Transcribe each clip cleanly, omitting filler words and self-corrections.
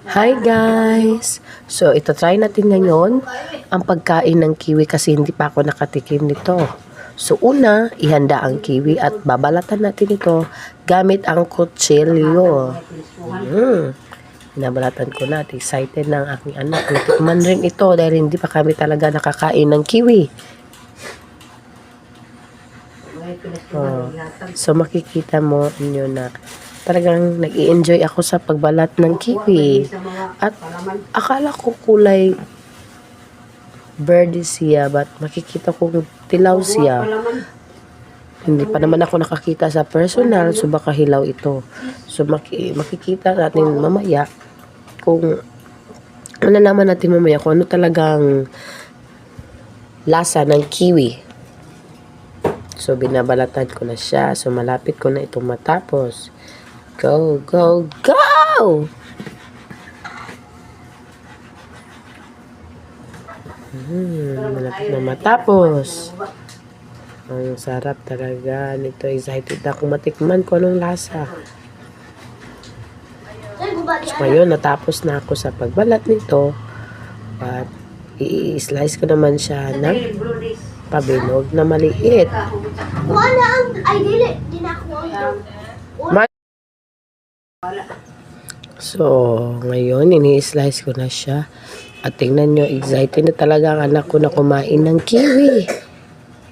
Hi guys! So, ito try natin ngayon ang pagkain ng kiwi kasi hindi pa ako nakatikim nito. So, una, ihanda ang kiwi at babalatan natin ito gamit ang kutsilyo. Binabalatan ko na. Excited na ang aking anak. Natikman rin ito dahil hindi pa kami talaga nakakain ng kiwi. Oh. So, makikita mo inyo na talagang nag-i-enjoy ako sa pagbalat ng kiwi. At akala ko kulay verde siya, but makikita ko tilaw siya. Hindi pa naman ako nakakita sa personal, so baka hilaw ito. So makikita natin mamaya kung malalaman natin mamaya kung ano talagang lasa ng kiwi. So binabalatan ko na siya. So malapit ko na itong matapos. Go, go, go! Malapit na matapos. Ang sarap talaga nito. Excited na akong matikman ko anong lasa. So ngayon, natapos na ako sa pagbalat nito. At i-slice ko naman siya ng pabilog na maliit. So, ngayon, ini-slice ko na siya. At tingnan nyo, excited na talaga ang anak ko na kumain ng kiwi.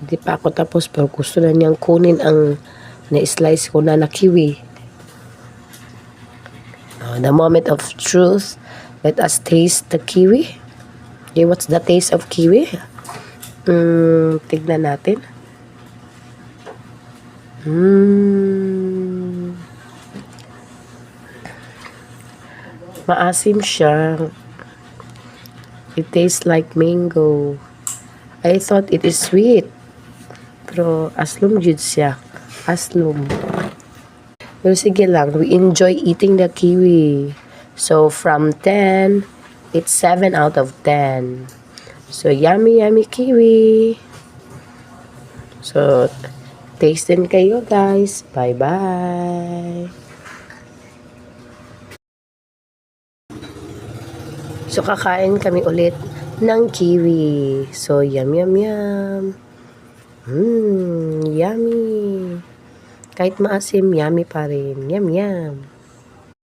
Hindi pa ako tapos, pero gusto na niyang kunin ang na-slice ko na kiwi. The moment of truth. Let us taste the kiwi. Okay, what's the taste of kiwi? Tignan natin. Maasim siya. It tastes like mango. I thought it is sweet. Pero aslum jud siya. Aslum. Pero sige lang, we enjoy eating the kiwi. So from 10, it's 7 out of 10. So yummy, yummy kiwi. So, taste din kayo guys. Bye-bye. So, kakain kami ulit ng kiwi. So, yum, yum, yum. Yummy. Kahit maasim, yummy pa rin. Yum, yum.